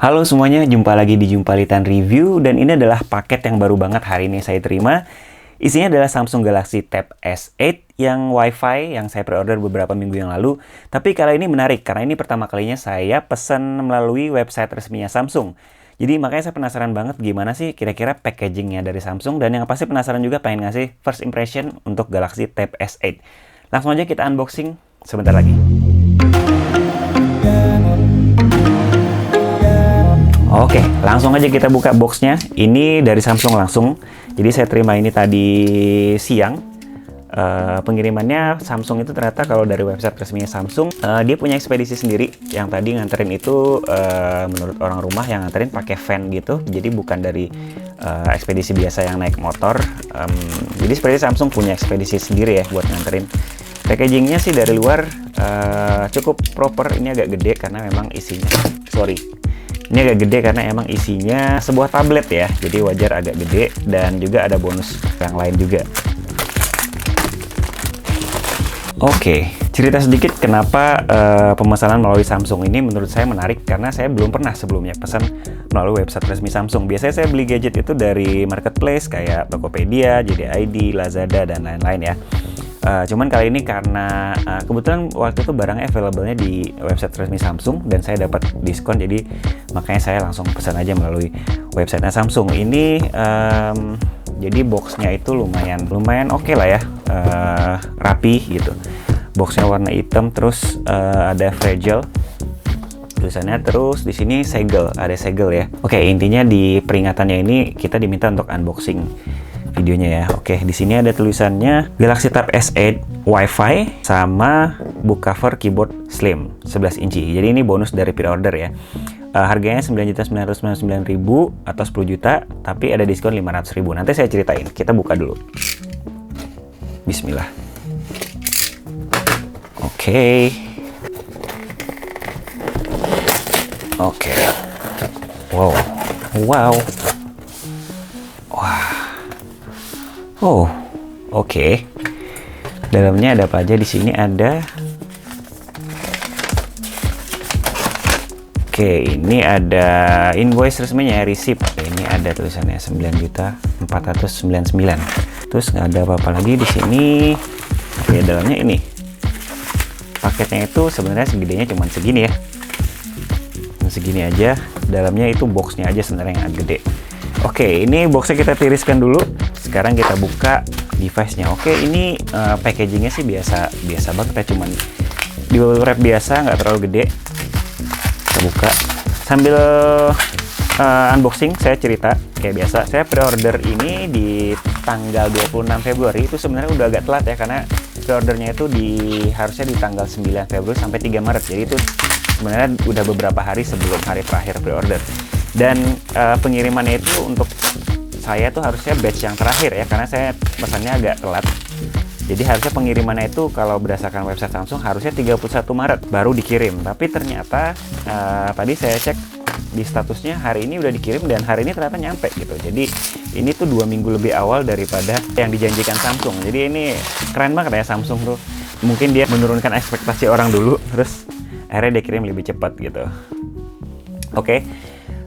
Halo semuanya, jumpa lagi di Jumpalitan Review dan ini adalah paket yang baru banget hari ini saya terima. Isinya adalah Samsung Galaxy Tab S8 yang Wi-Fi yang saya pre-order beberapa minggu yang lalu. Tapi kali ini menarik karena ini pertama kalinya saya pesan melalui website resminya Samsung. Jadi makanya saya penasaran banget gimana sih kira-kira packagingnya dari Samsung, dan yang pasti penasaran juga pengen ngasih first impression untuk Galaxy Tab S8. Langsung aja kita unboxing sebentar lagi. Oke, langsung aja kita buka boxnya. Ini dari Samsung langsung. Jadi saya terima ini tadi siang. Pengirimannya Samsung itu ternyata kalau dari website resminya Samsung, dia punya ekspedisi sendiri. Yang tadi nganterin itu menurut orang rumah yang nganterin pakai van gitu. Jadi bukan dari ekspedisi biasa yang naik motor. Jadi seperti Samsung punya ekspedisi sendiri ya buat nganterin. Packagingnya sih dari luar cukup proper. Ini agak gede karena memang isinya. Ini agak gede karena emang isinya sebuah tablet ya, jadi wajar agak gede, dan juga ada bonus yang lain juga. Oke, cerita sedikit kenapa pemesanan melalui Samsung ini menurut saya menarik, karena saya belum pernah sebelumnya pesan melalui website resmi Samsung. Biasanya saya beli gadget itu dari marketplace kayak Tokopedia, JD.ID, Lazada, dan lain-lain ya. Cuman kali ini karena kebetulan waktu itu barangnya available-nya di website resmi Samsung dan saya dapat diskon, jadi makanya saya langsung pesan aja melalui websitenya Samsung. Ini jadi boxnya itu lumayan oke lah ya, rapi gitu. Boxnya warna hitam, terus ada fragile tulisannya, terus di sini ada segel ya. Oke, intinya di peringatannya ini kita diminta untuk unboxing videonya ya. Oke, di sini ada tulisannya Galaxy Tab S8 Wi-Fi sama book cover keyboard slim 11 inci. Jadi ini bonus dari pre-order ya. Harganya 9.999.000 atau 10 juta, tapi ada diskon 500.000. Nanti saya ceritain. Kita buka dulu. Bismillah. Oke. Wow. Wah. Oh, oke. Dalamnya ada apa aja? Di sini ada. Oke, ini ada invoice resminya ya, receipt. Ini ada tulisannya 9.499. Terus nggak ada apa-apa lagi di sini. Oke, dalamnya ini. Paketnya itu sebenarnya segedenya cuma segini ya. Segini aja. Dalamnya itu boxnya aja sebenarnya yang agak gede. Oke, ini boxnya kita tiriskan dulu. Sekarang kita buka device-nya. Oke, ini packagingnya sih biasa banget ya, cuman di wrap biasa, nggak terlalu gede. Kita buka sambil unboxing. Saya cerita kayak biasa. Saya pre-order ini di tanggal 26 Februari. Itu sebenarnya udah agak telat ya, karena pre-ordernya itu harusnya di tanggal 9 Februari sampai 3 Maret. Jadi itu sebenarnya udah beberapa hari sebelum hari terakhir pre-order. Dan pengirimannya itu untuk saya tuh harusnya batch yang terakhir ya, karena saya pesannya agak telat. Jadi harusnya pengirimannya itu kalau berdasarkan website Samsung harusnya 31 Maret baru dikirim. Tapi ternyata tadi saya cek di statusnya hari ini udah dikirim, dan hari ini ternyata nyampe gitu. Jadi ini tuh 2 minggu lebih awal daripada yang dijanjikan Samsung. Jadi ini keren banget ya Samsung tuh. Mungkin dia menurunkan ekspektasi orang dulu, terus akhirnya dia kirim lebih cepat gitu. Oke.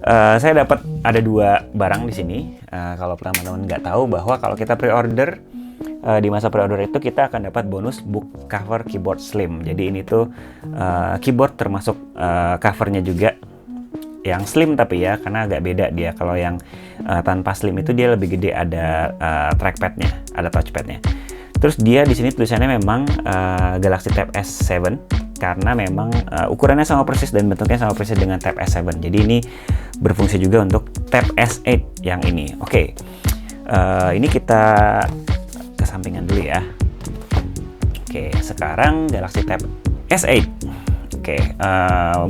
Saya dapat ada 2 barang di sini. Kalau teman-teman nggak tahu bahwa kalau kita pre-order di masa pre-order itu kita akan dapat bonus book cover keyboard slim. Jadi ini tuh keyboard termasuk covernya juga yang slim, tapi ya karena agak beda dia. Kalau yang tanpa slim itu dia lebih gede, ada trackpadnya, ada touchpadnya. Terus dia di sini tulisannya memang Galaxy Tab S7. Karena memang ukurannya sama persis dan bentuknya sama persis dengan Tab S7. Jadi ini berfungsi juga untuk Tab S8 yang ini. Oke, ini kita kesampingan dulu ya. Oke, sekarang Galaxy Tab S8. Oke,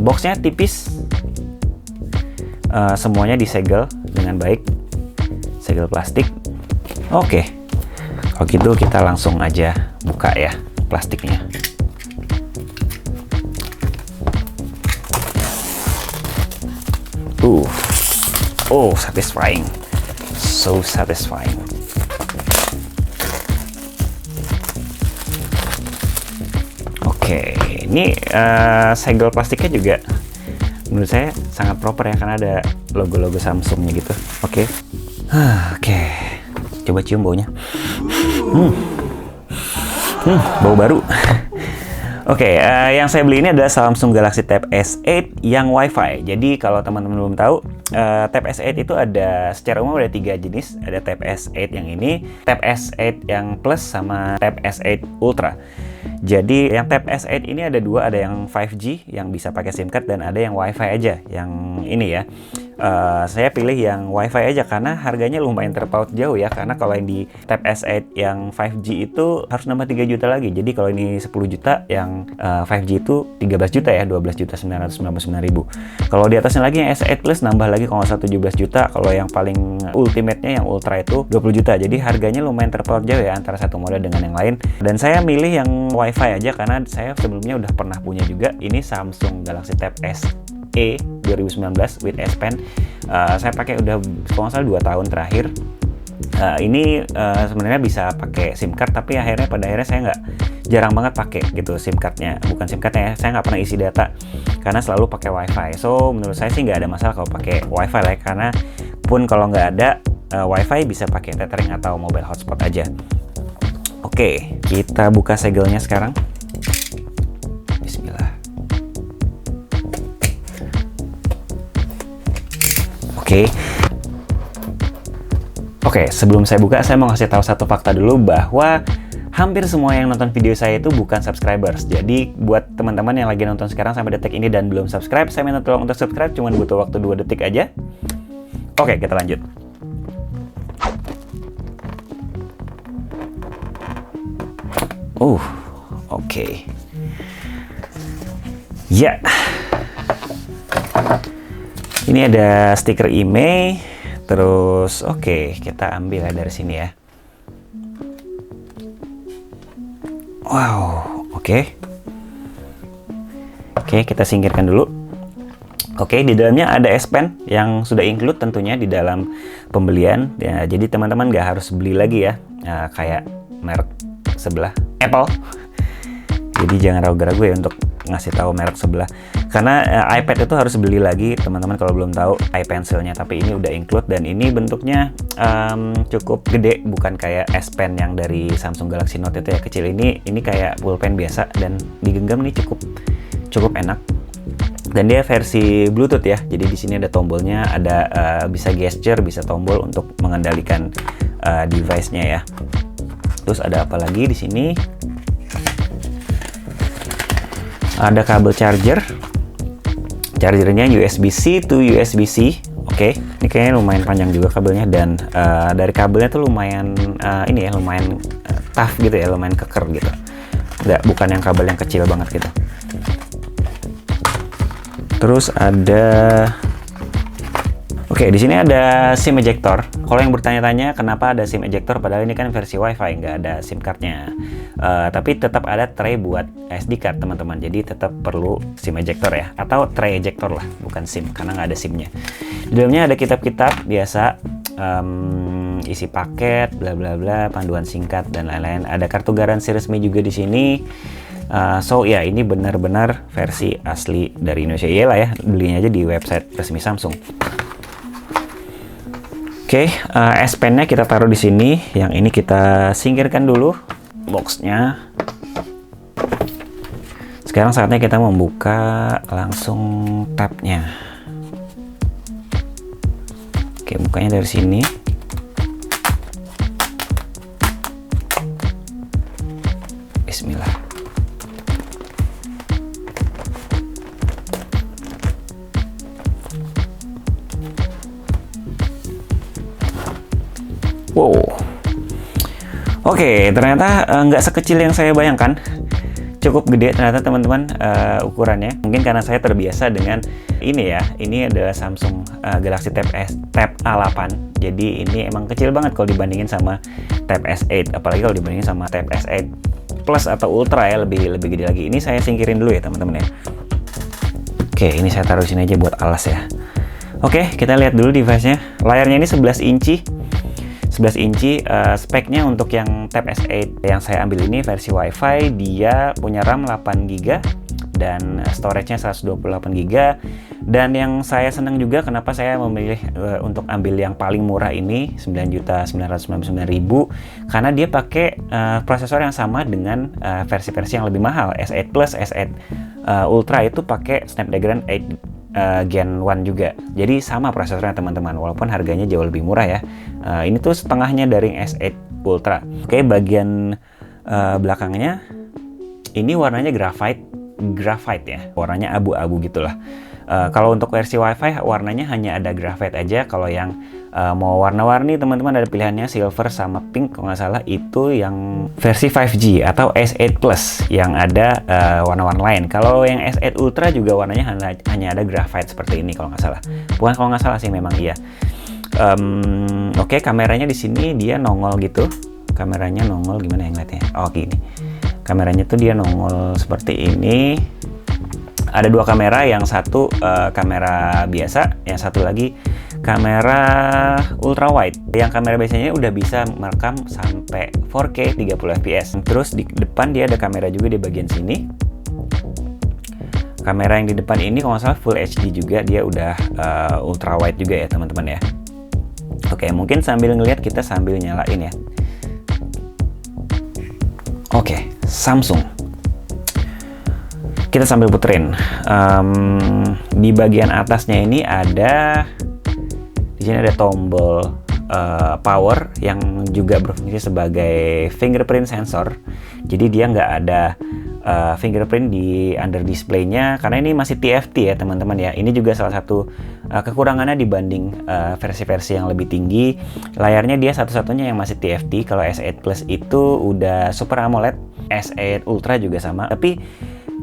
boxnya tipis. Semuanya disegel dengan baik, segel plastik. Oke, kalau gitu kita langsung aja buka ya plastiknya. Oh, satisfying. So satisfying. Oke, ini segel plastiknya juga menurut saya sangat proper ya, karena ada logo-logo Samsungnya gitu. Oke. Oke. Coba cium baunya. Bau baru. Oke, yang saya beli ini adalah Samsung Galaxy Tab S8 yang Wi-Fi. Jadi kalau teman-teman belum tahu, Tab S8 itu ada secara umum ada 3 jenis. Ada Tab S8 yang ini, Tab S8 yang Plus, sama Tab S8 Ultra. Jadi yang Tab S8 ini ada dua, ada yang 5G yang bisa pakai SIM card dan ada yang Wi-Fi aja. Yang ini ya. Saya pilih yang Wi-Fi aja karena harganya lumayan terpaut jauh ya. Karena kalau yang di Tab S8 yang 5G itu harus nambah 3 juta lagi. Jadi kalau ini 10 juta, yang 5G itu 13 juta ya, 12.999.000. Kalau di atasnya lagi yang S8 Plus nambah lagi kalau nggak salah 17 juta. Kalau yang paling ultimate-nya yang Ultra itu 20 juta. Jadi harganya lumayan terpaut jauh ya antara satu model dengan yang lain. Dan saya milih yang Wi-Fi aja karena saya sebelumnya udah pernah punya juga. Ini Samsung Galaxy Tab SE 2019 with S Pen. Saya pakai udah kalau nggak salah 2 tahun terakhir. Ini sebenarnya bisa pakai SIM card, tapi pada akhirnya saya jarang banget pakai gitu SIM cardnya. Bukan SIM cardnya ya, saya nggak pernah isi data karena selalu pakai Wi-Fi. So menurut saya sih nggak ada masalah kalau pakai Wi-Fi lah ya, karena pun kalau nggak ada Wi-Fi bisa pakai tethering atau mobile hotspot aja. Oke, kita buka segelnya sekarang. Bismillah. Oke, sebelum saya buka, saya mau ngasih tahu satu fakta dulu bahwa hampir semua yang nonton video saya itu bukan subscribers. Jadi buat teman-teman yang lagi nonton sekarang sampai detik ini dan belum subscribe, saya minta tolong untuk subscribe, cuma butuh waktu 2 detik aja. Oke, kita lanjut. Oke. Ya. Ini ada stiker IMEI. Terus oke, kita ambil dari sini ya. Wow, oke. Oke, kita singkirkan dulu. Oke, di dalamnya ada S Pen yang sudah include tentunya di dalam pembelian. Ya, jadi teman-teman nggak harus beli lagi ya, kayak merek sebelah Apple. Jadi jangan ragu-ragu ya untuk ngasih tahu merek sebelah. Karena iPad itu harus beli lagi teman-teman kalau belum tahu iPencilnya. Tapi ini udah include dan ini bentuknya cukup gede, bukan kayak S Pen yang dari Samsung Galaxy Note itu ya, kecil. Ini kayak pulpen biasa dan digenggam nih cukup enak. Dan dia versi Bluetooth ya. Jadi di sini ada tombolnya, ada bisa gesture, bisa tombol untuk mengendalikan device-nya ya. Terus ada apa lagi di sini? Ada kabel charger. Chargernya USB-C to USB-C. Oke, ini kayaknya lumayan panjang juga kabelnya dan dari kabelnya tuh lumayan lumayan tough gitu ya, lumayan keker gitu. Bukan yang kabel yang kecil banget gitu. Terus ada di sini ada SIM ejector. Kalau yang bertanya-tanya kenapa ada SIM ejector padahal ini kan versi Wi-Fi, nggak ada SIM cardnya. Tapi tetap ada tray buat SD card teman-teman. Jadi tetap perlu SIM ejector ya, atau tray ejector lah, bukan SIM karena nggak ada SIM-nya. Di dalamnya ada kitab-kitab biasa, isi paket, bla bla bla, panduan singkat dan lain-lain. Ada kartu garansi resmi juga di sini. So ya, ini benar-benar versi asli dari Indonesia. Iyalah ya, belinya aja di website resmi Samsung. Oke, S Pen-nya kita taruh di sini. Yang ini kita singkirkan dulu boxnya. Sekarang saatnya kita membuka langsung tabnya. Oke, bukanya dari sini. Bismillah. Wow. Oke, ternyata nggak sekecil yang saya bayangkan. Cukup gede ternyata teman-teman ukurannya. Mungkin karena saya terbiasa dengan ini ya. Ini adalah Samsung Galaxy Tab A8. Jadi ini emang kecil banget kalau dibandingin sama Tab S8. Apalagi kalau dibandingin sama Tab S8 Plus atau Ultra ya, lebih gede lagi. Ini saya singkirin dulu ya teman-teman ya. Oke, ini saya taruh sini aja buat alas ya. Oke, kita lihat dulu device-nya. Layarnya ini 11 inci. 11 inci, speknya untuk yang Tab S8 yang saya ambil ini versi Wi-Fi, dia punya RAM 8GB dan storage-nya 128GB Dan yang saya senang juga kenapa saya memilih untuk ambil yang paling murah ini 9.999.000 karena dia pakai prosesor yang sama dengan versi-versi yang lebih mahal. S8 Plus, S8 Ultra itu pakai Snapdragon 8 Gen 1 juga. Jadi sama prosesornya teman-teman, walaupun harganya jauh lebih murah ya. Ini tuh setengahnya dari S8 Ultra. Oke, bagian belakangnya ini warnanya graphite ya, warnanya abu-abu gitulah. Kalau untuk versi WiFi warnanya hanya ada graphite aja. Kalau yang mau warna-warni teman-teman ada pilihannya silver sama pink kalau nggak salah, itu yang versi 5G atau S8 Plus yang ada warna-warna lain. Kalau yang S8 Ultra juga warnanya hanya ada graphite seperti ini kalau nggak salah. Bukan kalau nggak salah sih, memang iya. Oke, kameranya di sini dia nongol gitu. Kameranya nongol gimana ya ngeliatnya? Oh gini. Kameranya tuh dia nongol seperti ini. Ada dua kamera, yang satu kamera biasa, yang satu lagi kamera ultra wide. Yang kamera biasanya udah bisa merekam sampai 4K 30 fps. Terus di depan dia ada kamera juga di bagian sini. Kamera yang di depan ini kalau nggak salah Full HD juga, dia udah ultra wide juga ya teman-teman ya. Oke, mungkin sambil ngelihat kita sambil nyalain ya. Oke, Samsung. Kita sambil puterin. Di bagian atasnya ini di sini ada tombol power yang juga berfungsi sebagai fingerprint sensor. Jadi dia nggak ada fingerprint di under display-nya karena ini masih TFT ya teman-teman ya. Ini juga salah satu kekurangannya dibanding versi-versi yang lebih tinggi. Layarnya dia satu-satunya yang masih TFT. Kalau S8 Plus itu udah Super AMOLED, S8 Ultra juga sama. Tapi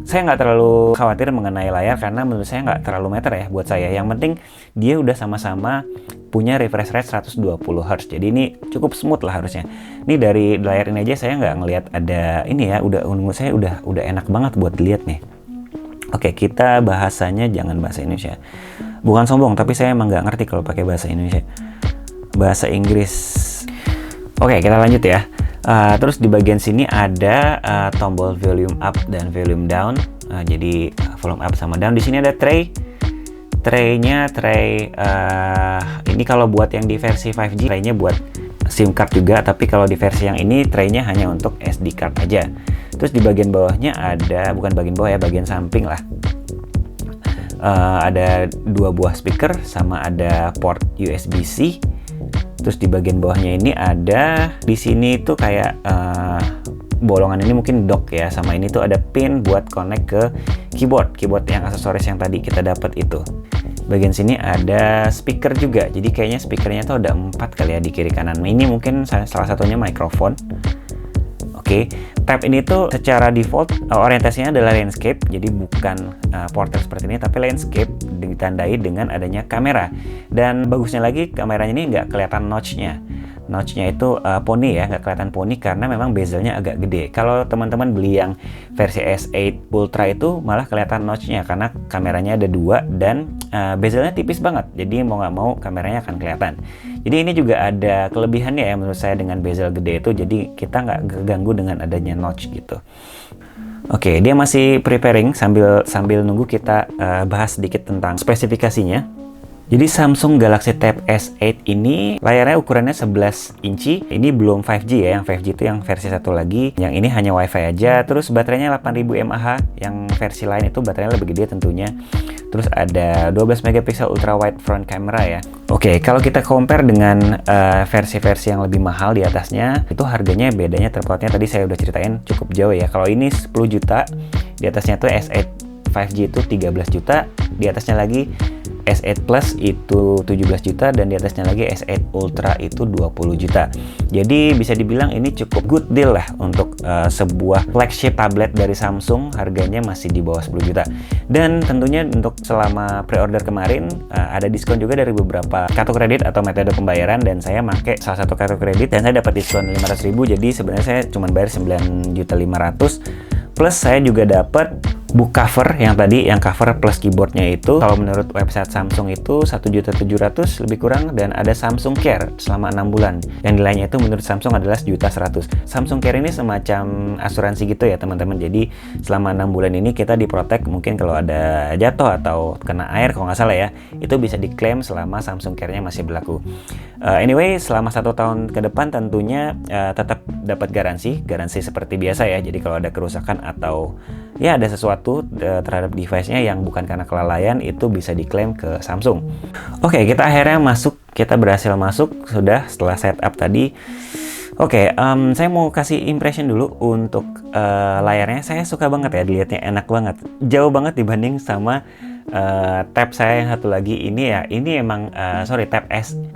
saya nggak terlalu khawatir mengenai layar karena menurut saya nggak terlalu meter ya buat saya. Yang penting dia udah sama-sama punya refresh rate 120 Hz. Jadi ini cukup smooth lah harusnya. Ini dari layar ini aja saya nggak ngelihat ada ini ya. Menurut saya udah enak banget buat dilihat nih. Oke, kita bahasanya jangan bahasa Indonesia. Bukan sombong, tapi saya emang nggak ngerti kalau pakai bahasa Indonesia. Bahasa Inggris. Oke, kita lanjut ya. Terus di bagian sini ada tombol volume up dan volume down. Jadi volume up sama down. Di sini ada tray. Tray-nya ini kalau buat yang di versi 5G tray-nya buat SIM card juga, tapi kalau di versi yang ini tray-nya hanya untuk SD card aja. Terus di bagian bawahnya ada, bukan bagian bawah ya, bagian samping lah. Ada dua buah speaker sama ada port USB-C. Terus di bagian bawahnya ini ada, di sini tuh kayak bolongan ini mungkin dock ya, sama ini tuh ada pin buat connect ke keyboard yang aksesoris yang tadi kita dapat itu. Bagian sini ada speaker juga, jadi kayaknya speakernya tuh ada 4 kali ya di kiri kanan. Ini mungkin salah satunya mikrofon. Oke, tab ini tuh secara default orientasinya adalah landscape, jadi bukan portrait seperti ini, tapi landscape ditandai dengan adanya kamera. Dan bagusnya lagi kameranya ini nggak kelihatan notch-nya. Notch-nya itu poni ya, nggak kelihatan poni karena memang bezelnya agak gede. Kalau teman-teman beli yang versi S8 Ultra itu malah kelihatan notch-nya karena kameranya ada 2 dan bezelnya tipis banget. Jadi mau nggak mau kameranya akan kelihatan. Jadi ini juga ada kelebihannya ya menurut saya dengan bezel gede itu, jadi kita nggak keganggu dengan adanya notch gitu. Oke, dia masih preparing sambil nunggu kita bahas sedikit tentang spesifikasinya. Jadi Samsung Galaxy Tab S8 ini layarnya ukurannya 11 inci. Ini belum 5G ya, yang 5G itu yang versi satu lagi. Yang ini hanya WiFi aja. Terus baterainya 8000 mAh, yang versi lain itu baterainya lebih gede tentunya. Terus ada 12 megapiksel ultra wide front camera ya. Oke, kalau kita compare dengan versi-versi yang lebih mahal di atasnya, itu harganya bedanya terpautnya tadi saya udah ceritain cukup jauh ya. Kalau ini 10 juta, di atasnya tuh S8 5G itu 13 juta, di atasnya lagi S8 Plus itu 17 juta, dan di atasnya lagi S8 Ultra itu 20 juta. Jadi bisa dibilang ini cukup good deal lah untuk sebuah flagship tablet dari Samsung, harganya masih di bawah 10 juta. Dan tentunya untuk selama pre-order kemarin ada diskon juga dari beberapa kartu kredit atau metode pembayaran, dan saya pakai salah satu kartu kredit dan saya dapat diskon 500.000. Jadi sebenarnya saya cuma bayar 9.500.000 plus saya juga dapat book cover yang tadi, yang cover plus keyboardnya itu kalau menurut website Samsung itu 1.700.000 lebih kurang, dan ada Samsung Care selama 6 bulan. Yang nilainya itu menurut Samsung adalah 1.100.000. Samsung Care ini semacam asuransi gitu ya teman-teman. Jadi selama 6 bulan ini kita diprotek, mungkin kalau ada jatuh atau kena air kalau nggak salah ya, itu bisa diklaim selama Samsung Care-nya masih berlaku. Anyway, selama 1 tahun ke depan tentunya tetap dapat garansi seperti biasa ya. Jadi kalau ada kerusakan atau ya ada sesuatu terhadap device-nya yang bukan karena kelalaian, itu bisa diklaim ke Samsung. Oke, kita akhirnya kita berhasil masuk sudah setelah setup tadi. Oke, saya mau kasih impression dulu untuk layarnya. Saya suka banget ya dilihatnya, enak banget. Jauh banget dibanding sama tab saya yang satu lagi ini ya. Ini emang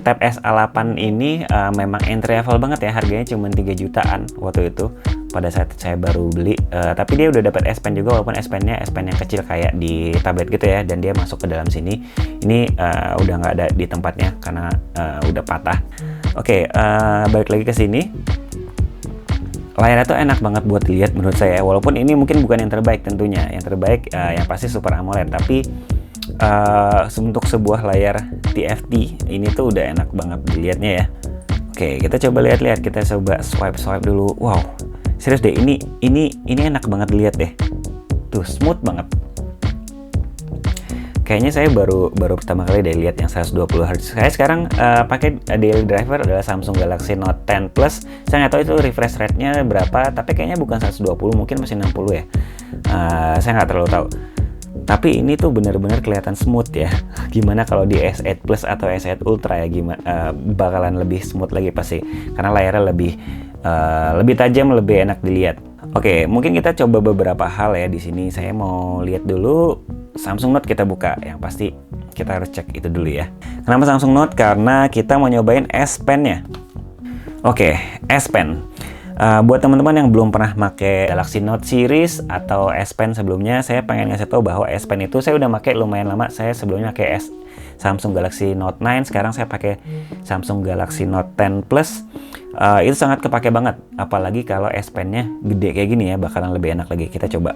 tab S8 ini memang entry level banget ya. Harganya cuma 3 jutaan waktu itu pada saat saya baru beli. Tapi dia udah dapat S Pen juga, walaupun S Pen yang kecil kayak di tablet gitu ya, dan dia masuk ke dalam sini. Ini udah nggak ada di tempatnya karena udah patah. Oke, balik lagi ke sini. Layarnya tuh enak banget buat dilihat menurut saya, walaupun ini mungkin bukan yang terbaik tentunya. Yang terbaik yang pasti Super AMOLED, tapi untuk sebuah layar TFT ini tuh udah enak banget dilihatnya ya. Oke, kita coba lihat-lihat, kita coba swipe dulu. Wow, serius deh, ini enak banget dilihat deh. Tuh, smooth banget. Kayaknya saya baru pertama kali deh lihat yang 120 Hz. Saya sekarang pakai daily driver adalah Samsung Galaxy Note 10 Plus. Saya nggak tahu itu refresh rate-nya berapa, tapi kayaknya bukan 120, mungkin masih 60 ya. Saya nggak terlalu tahu. Tapi ini tuh benar-benar kelihatan smooth ya. Gimana kalau di S8 Plus atau S8 Ultra ya, bakalan lebih smooth lagi pasti. Karena layarnya lebih tajam, lebih enak dilihat. Oke, mungkin kita coba beberapa hal ya di sini. Saya mau lihat dulu Samsung Note, kita buka. Yang pasti kita harus cek itu dulu ya. Kenapa Samsung Note? Karena kita mau nyobain S Pen-nya. Oke, S Pen. Buat teman-teman yang belum pernah pakai Galaxy Note series atau S Pen sebelumnya, saya pengen ngasih tahu bahwa S Pen itu saya udah pakai lumayan lama. Saya sebelumnya pakai Samsung Galaxy Note 9, sekarang saya pakai Samsung Galaxy Note 10 Plus. Itu sangat kepake banget, apalagi kalau S Pen-nya gede kayak gini ya, bakalan lebih enak lagi. Kita coba.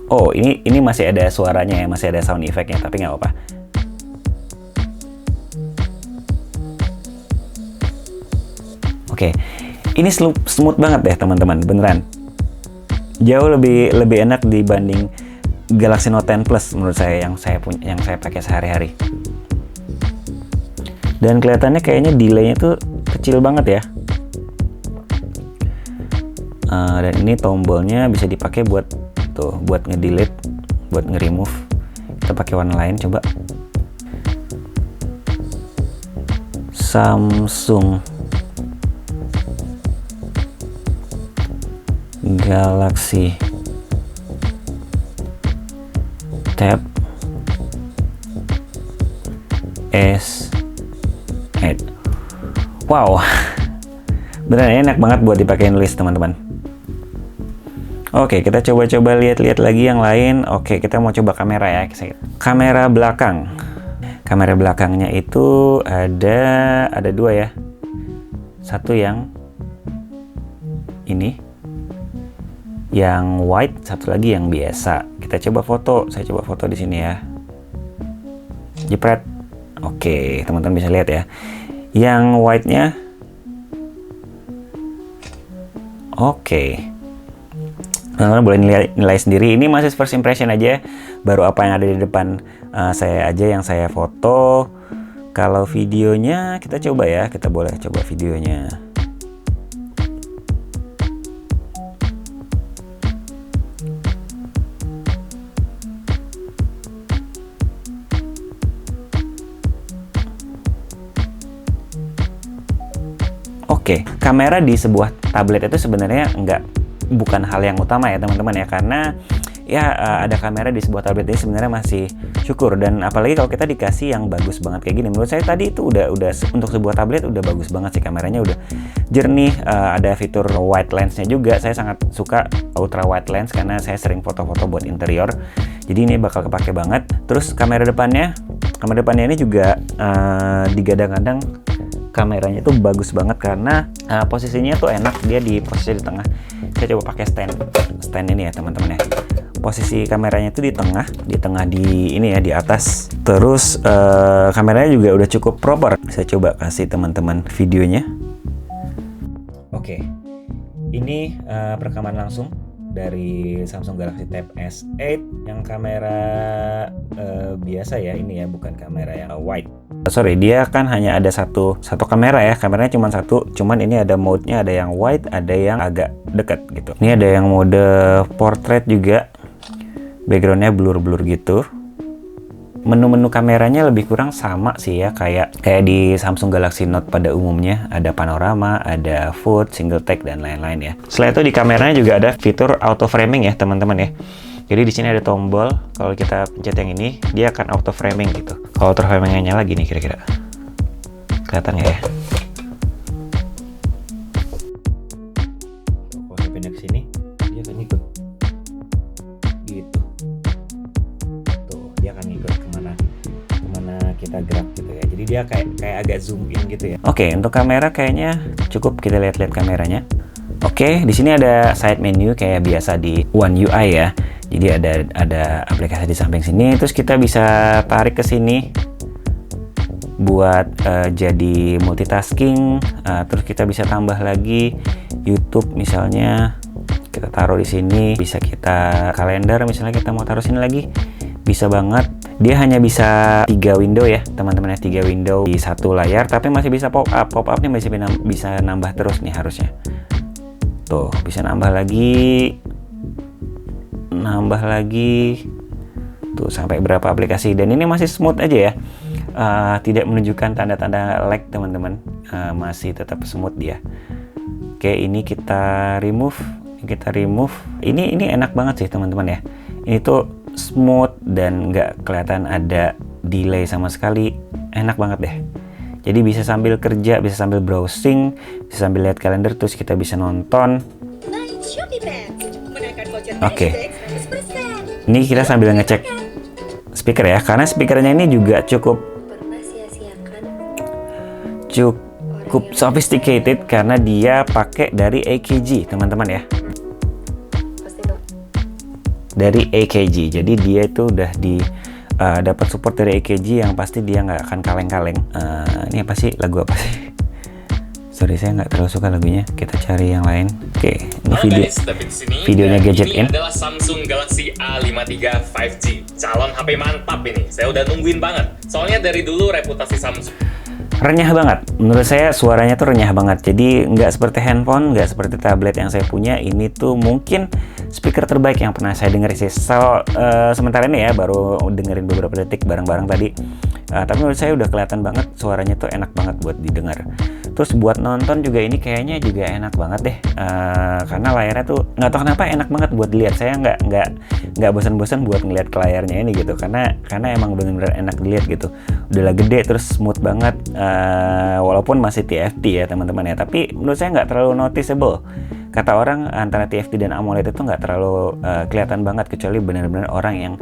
Oh, ini masih ada suaranya ya, masih ada sound effect-nya, tapi nggak apa-apa. Oke, ini smooth banget deh teman-teman, beneran. Jauh lebih enak dibanding Galaxy Note 10 Plus menurut saya, yang saya pakai sehari-hari. Dan kelihatannya kayaknya delay-nya tuh kecil banget ya. Dan ini tombolnya bisa dipakai buat nge-delete, buat nge-remove. Kita pakai warna lain, coba. Samsung Galaxy Tab S8. Wow, beneran enak banget buat dipakai nulis teman-teman. Oke, kita coba lihat lagi yang lain. Oke, kita mau coba kamera ya. Kamera belakang. Kamera belakangnya itu ada 2 ya. Satu yang ini, yang wide, satu lagi yang biasa. Kita coba foto. Saya coba foto di sini ya. Jepret. Oke, teman-teman bisa lihat ya. Yang wide-nya. Oke. Teman-teman boleh nilai sendiri. Ini masih first impression aja. Baru apa yang ada di depan saya aja yang saya foto. Kalau videonya kita coba ya. Kita boleh coba videonya. Oke, kamera di sebuah tablet itu sebenarnya bukan hal yang utama ya teman-teman ya, karena ya ada kamera di sebuah tablet ini sebenarnya masih syukur. Dan apalagi kalau kita dikasih yang bagus banget kayak gini, menurut saya tadi itu udah untuk sebuah tablet udah bagus banget sih, kameranya udah jernih. Ada fitur wide lens-nya juga, saya sangat suka ultra wide lens karena saya sering foto-foto buat interior, jadi ini bakal kepake banget. Terus kamera depannya ini juga digadang-gadang kameranya tuh bagus banget karena posisinya tuh enak, dia di posisi di tengah. saya coba pakai stand ini ya teman-teman ya. Posisi kameranya itu di tengah di ini ya, di atas. Terus kameranya juga udah cukup proper. Saya coba kasih teman-teman videonya. Oke, ini perekaman langsung dari Samsung Galaxy Tab S8 yang kamera biasa ya, ini ya, bukan kamera yang wide. Sorry, dia kan hanya ada satu kamera ya, kameranya cuma satu, cuman ini ada mode-nya, ada yang wide, ada yang agak dekat gitu. Ini ada yang mode portrait juga, backgroundnya blur gitu. Menu-menu kameranya lebih kurang sama sih ya, kayak di Samsung Galaxy Note pada umumnya. Ada panorama, ada fold, single take, dan lain-lain ya. Selain itu di kameranya juga ada fitur auto framing ya teman-teman ya. Jadi di sini ada tombol, kalau kita pencet yang ini, dia akan auto framing gitu. Kalau auto framingnya nyala gini kira-kira. Kelihatan nggak ya? Kalau saya pindah ke sini, dia akan ikut. Gitu. Tuh, dia akan ikut kemana kita gerak gitu ya. Jadi dia kayak agak zoom in gitu ya. Oke, untuk kamera kayaknya cukup kita lihat-lihat kameranya. Oke, di sini ada side menu kayak biasa di One UI ya. Jadi ada aplikasi di samping sini, terus kita bisa tarik ke sini buat jadi multitasking. Terus kita bisa tambah lagi YouTube misalnya, kita taruh di sini. Bisa kita kalender misalnya, kita mau taruh sini lagi, bisa banget. Dia hanya bisa 3 window ya teman-teman ya, 3 window di satu layar, tapi masih bisa pop up-nya masih bisa nambah terus nih harusnya. Tuh, bisa nambah lagi tuh sampai berapa aplikasi, dan ini masih smooth aja ya, tidak menunjukkan tanda-tanda lag teman-teman, masih tetap smooth dia. Oke, ini kita remove, ini enak banget sih teman-teman ya. Ini tuh smooth dan nggak kelihatan ada delay sama sekali, enak banget deh. Jadi bisa sambil kerja, bisa sambil browsing, bisa sambil lihat kalender, terus kita bisa nonton. Oke. Ini kita sambil ngecek speaker ya, karena speakernya ini juga cukup sophisticated karena dia pakai dari AKG teman-teman ya. Dari AKG, jadi dia itu udah dapat support dari AKG yang pasti dia nggak akan kaleng-kaleng. Ini apa sih, lagu apa sih? Sorry, saya nggak terlalu suka lagunya. Kita cari yang lain. Oke, ini videonya Gadget In. Ini adalah Samsung Galaxy A53 5G. Calon HP mantap ini. Saya udah nungguin banget. Soalnya dari dulu reputasi Samsung renyah banget. Menurut saya suaranya tuh renyah banget. Jadi nggak seperti handphone, nggak seperti tablet yang saya punya. Ini tuh mungkin speaker terbaik yang pernah saya dengar sih. Sementara ini ya, baru dengerin beberapa detik bareng-bareng tadi. Tapi menurut saya udah kelihatan banget suaranya tuh enak banget buat didengar. Terus buat nonton juga ini kayaknya juga enak banget deh, karena layarnya tuh nggak tahu kenapa enak banget buat dilihat. Saya nggak bosan-bosan buat ngeliat ke layarnya ini gitu, karena emang bener-bener enak dilihat gitu. Udahlah gede, terus smooth banget, walaupun masih TFT ya teman-teman ya. Tapi menurut saya nggak terlalu noticeable. Kata orang antara TFT dan AMOLED itu nggak terlalu kelihatan banget, kecuali benar-benar orang yang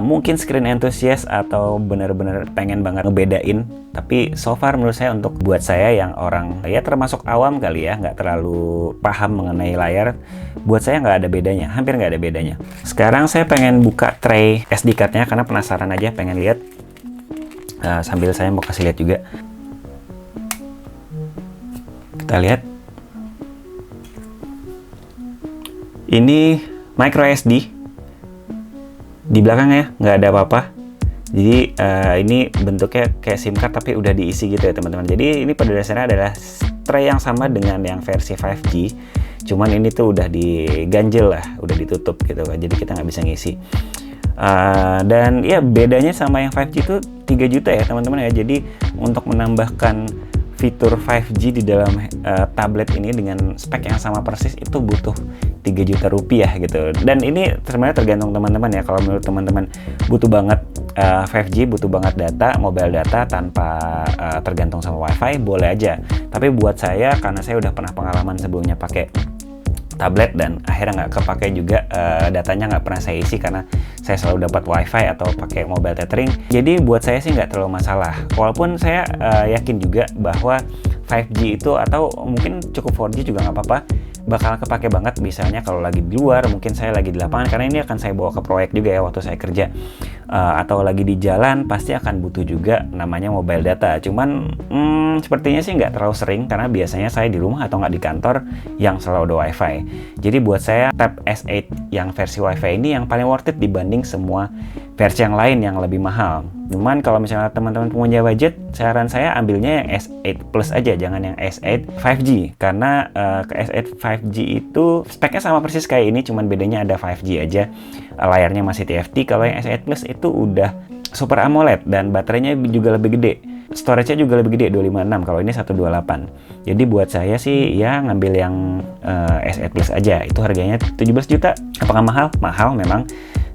mungkin screen enthusiast atau benar-benar pengen banget ngebedain. Tapi so far menurut saya, untuk buat saya yang orang ya termasuk awam kali ya, nggak terlalu paham mengenai layar, buat saya nggak ada bedanya, hampir nggak ada bedanya. Sekarang saya pengen buka tray SD card-nya karena penasaran aja, pengen lihat. Sambil saya mau kasih lihat juga. Kita lihat. Ini micro SD. Di belakangnya nggak ada apa-apa. Jadi ini bentuknya kayak SIM card tapi udah diisi gitu ya teman-teman. Jadi ini pada dasarnya adalah tray yang sama dengan yang versi 5G. Cuman ini tuh udah diganjel lah, udah ditutup gitu kan. Jadi kita nggak bisa ngisi. Dan ya bedanya sama yang 5G itu 3 juta ya teman-teman ya. Jadi untuk menambahkan fitur 5G di dalam tablet ini dengan spek yang sama persis itu butuh 3 juta rupiah gitu. Dan ini sebenarnya tergantung teman-teman ya. Kalau menurut teman-teman butuh banget 5G, butuh banget data, mobile data tanpa tergantung sama WiFi, boleh aja. Tapi buat saya, karena saya udah pernah pengalaman sebelumnya pakai tablet dan akhirnya nggak kepake juga, datanya nggak pernah saya isi karena saya selalu dapat WiFi atau pakai mobile tethering. Jadi buat saya sih nggak terlalu masalah. Walaupun saya yakin juga bahwa 5G itu, atau mungkin cukup 4G juga nggak apa-apa, bakal kepake banget misalnya kalau lagi di luar, mungkin saya lagi di lapangan, karena ini akan saya bawa ke proyek juga ya waktu saya kerja. Atau lagi di jalan pasti akan butuh juga namanya mobile data. Cuman sepertinya sih nggak terlalu sering karena biasanya saya di rumah atau nggak di kantor yang selalu ada wifi. Jadi buat saya Tab S8 yang versi wifi ini yang paling worth it dibanding semua versi yang lain yang lebih mahal. Cuman kalau misalnya teman-teman punya budget, saran saya ambilnya yang S8 Plus aja, jangan yang S8 5G. Karena ke S8 5G itu speknya sama persis kayak ini, cuman bedanya ada 5G aja. Layarnya masih TFT. Kalau yang S8 Plus itu udah Super AMOLED dan baterainya juga lebih gede. Storage-nya juga lebih gede, 256. Kalau ini 128. Jadi buat saya sih ya ngambil yang S8 Plus aja. Itu harganya 17 juta. Apakah mahal? Mahal memang.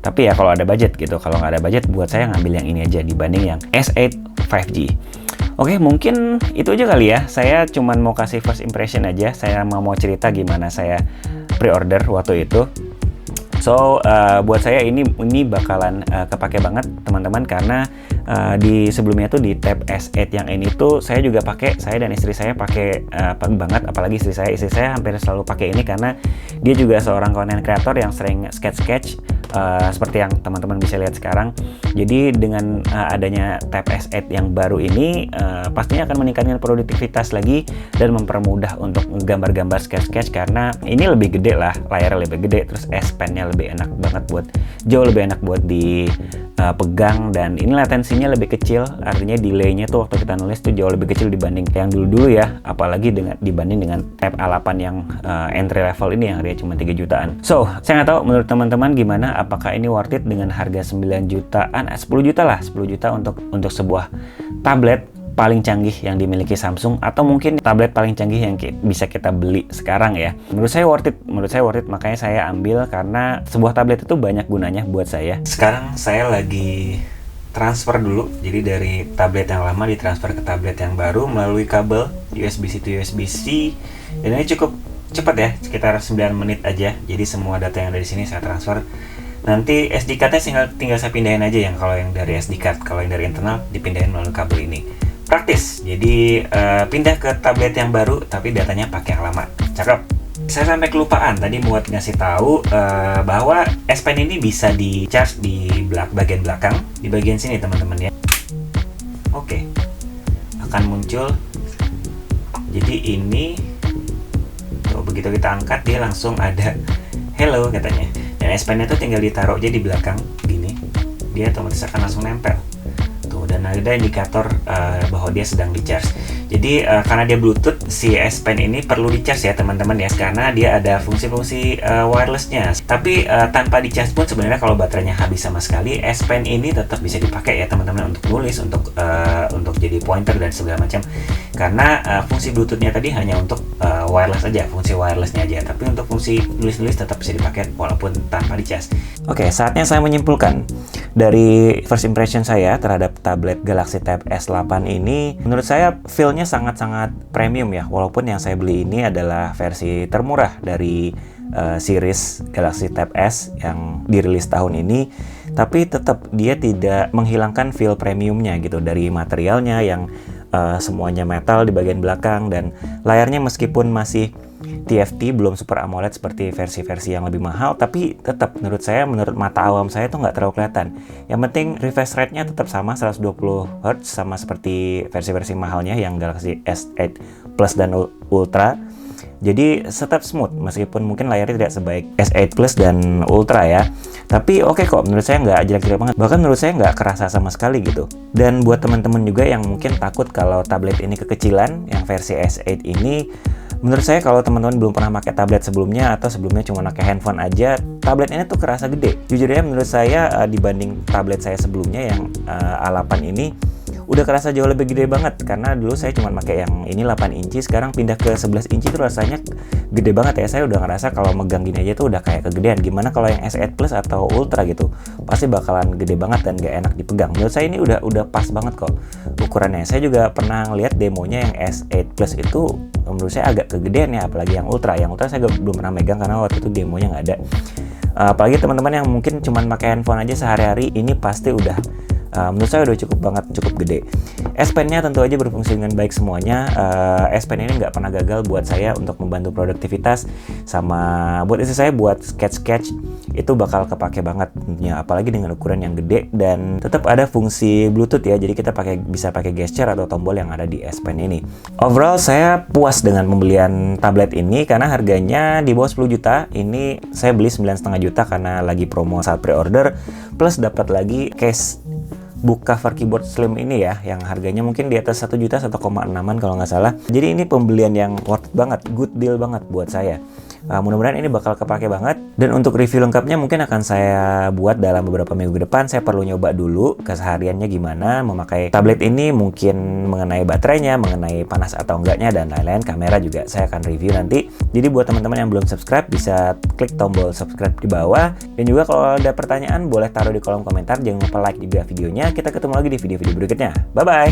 Tapi ya kalau ada budget gitu, kalau nggak ada budget buat saya ngambil yang ini aja dibanding yang S8 5G. Oke, mungkin itu aja kali ya. Saya cuman mau kasih first impression aja. Saya mau cerita gimana saya pre-order waktu itu. So, buat saya ini bakalan kepake banget teman-teman karena di sebelumnya tuh di Tab S8 yang ini tuh saya juga pakai, saya dan istri saya pakai banget, apalagi istri saya hampir selalu pakai ini karena dia juga seorang content creator yang sering sketch seperti yang teman-teman bisa lihat sekarang. Jadi dengan adanya Tab S8 yang baru ini pastinya akan meningkatkan produktivitas lagi dan mempermudah untuk gambar-gambar sketch karena ini lebih gede lah, layarnya lebih gede, terus S Pen-nya lebih enak banget jauh lebih enak buat dipegang, dan ini latensinya lebih kecil, artinya delay-nya tuh waktu kita nulis tuh jauh lebih kecil dibanding yang dulu ya, apalagi dibanding dengan Tab A8 yang entry level ini yang harganya cuma 3 jutaan. So, saya nggak tahu menurut teman-teman gimana, apakah ini worth it dengan harga 9 jutaan, 10 juta lah, 10 juta untuk sebuah tablet paling canggih yang dimiliki Samsung, atau mungkin tablet paling canggih yang bisa kita beli sekarang ya. Menurut saya worth it, makanya saya ambil karena sebuah tablet itu banyak gunanya buat saya. Sekarang saya lagi transfer dulu, jadi dari tablet yang lama ditransfer ke tablet yang baru melalui kabel USB-C to USB-C, dan ini cukup cepat ya, sekitar 9 menit aja. Jadi semua data yang ada di sini saya transfer. Nanti SD card-nya tinggal saya pindahin aja, yang kalau yang dari SD card, kalau yang dari internal dipindahin melalui kabel ini. Praktis, jadi pindah ke tablet yang baru tapi datanya pakai yang lama. Cakep. Saya sampai kelupaan tadi buat ngasih tahu bahwa S Pen ini bisa di charge di bagian belakang, di bagian sini teman-teman ya. Oke, akan muncul. Jadi ini tuh, begitu kita angkat dia langsung ada hello katanya. Dan S Pen-nya tuh tinggal ditaruh aja di belakang gini, dia otomatis akan langsung nempel. Dan ada indikator bahwa dia sedang di-charge. Jadi karena dia Bluetooth, si S Pen ini perlu di-charge ya teman-teman ya, karena dia ada fungsi-fungsi wirelessnya. Tapi tanpa di-charge pun sebenarnya kalau baterainya habis sama sekali, S Pen ini tetap bisa dipakai ya teman-teman untuk nulis, untuk jadi pointer dan segala macam. Karena fungsi Bluetooth-nya tadi hanya untuk wireless aja, fungsi wirelessnya aja. Tapi untuk fungsi nulis-nulis tetap bisa dipakai walaupun tanpa di-charge. Oke, saatnya saya menyimpulkan dari first impression saya terhadap tablet Galaxy Tab S8 ini. Menurut saya feel-nya sangat-sangat premium ya, walaupun yang saya beli ini adalah versi termurah dari series Galaxy Tab S yang dirilis tahun ini, tapi tetap dia tidak menghilangkan feel premiumnya gitu dari materialnya yang semuanya metal di bagian belakang, dan layarnya meskipun masih TFT belum Super AMOLED seperti versi-versi yang lebih mahal, tapi tetap menurut mata awam saya tuh nggak terlalu kelihatan. Yang penting refresh rate-nya tetap sama 120 Hz, sama seperti versi-versi mahalnya yang Galaxy S8 Plus dan Ultra. Jadi tetap smooth meskipun mungkin layarnya tidak sebaik S8 Plus dan Ultra ya. Tapi oke kok, menurut saya nggak jelek-jelek banget. Bahkan menurut saya nggak kerasa sama sekali gitu. Dan buat teman-teman juga yang mungkin takut kalau tablet ini kekecilan, yang versi S8 ini, menurut saya kalau teman-teman belum pernah pakai tablet sebelumnya atau sebelumnya cuma pakai handphone aja, tablet ini tuh kerasa gede. Jujur ya menurut saya dibanding tablet saya sebelumnya yang A8 ini, udah kerasa jauh lebih gede banget, karena dulu saya cuma pakai yang ini 8 inci, sekarang pindah ke 11 inci tuh rasanya gede banget ya. Saya udah ngerasa kalau megang gini aja tuh udah kayak kegedean. Gimana kalau yang S8 Plus atau Ultra gitu, pasti bakalan gede banget dan gak enak dipegang. Menurut saya ini udah pas banget kok ukurannya. Saya juga pernah ngeliat demonya yang S8 Plus itu, menurut saya agak kegedean ya, apalagi yang Ultra. Yang Ultra saya belum pernah megang karena waktu itu demonya nggak ada. Apalagi teman-teman yang mungkin cuma pakai handphone aja sehari-hari, ini pasti udah menurut saya udah cukup gede. S Pen-nya tentu aja berfungsi dengan baik semuanya. S Pen ini nggak pernah gagal buat saya untuk membantu produktivitas, sama buat istri saya buat sketch itu bakal kepake banget tentunya, apalagi dengan ukuran yang gede, dan tetap ada fungsi Bluetooth ya, jadi kita bisa pakai gesture atau tombol yang ada di S Pen ini. Overall saya puas dengan pembelian tablet ini karena harganya di bawah 10 juta. Ini saya beli 9,5 juta karena lagi promo saat pre-order, plus dapat lagi case book cover keyboard slim ini ya, yang harganya mungkin di atas 1 juta, 1,6an kalau nggak salah. Jadi ini pembelian yang worth it banget, good deal banget buat saya. Mudah-mudahan ini bakal kepake banget, dan untuk review lengkapnya mungkin akan saya buat dalam beberapa minggu ke depan. Saya perlu nyoba dulu kesehariannya gimana memakai tablet ini, mungkin mengenai baterainya, mengenai panas atau enggaknya, dan lain-lain. Kamera juga saya akan review nanti. Jadi buat teman-teman yang belum subscribe bisa klik tombol subscribe di bawah, dan juga kalau ada pertanyaan boleh taruh di kolom komentar. Jangan lupa like juga videonya. Kita ketemu lagi di video-video berikutnya. Bye bye.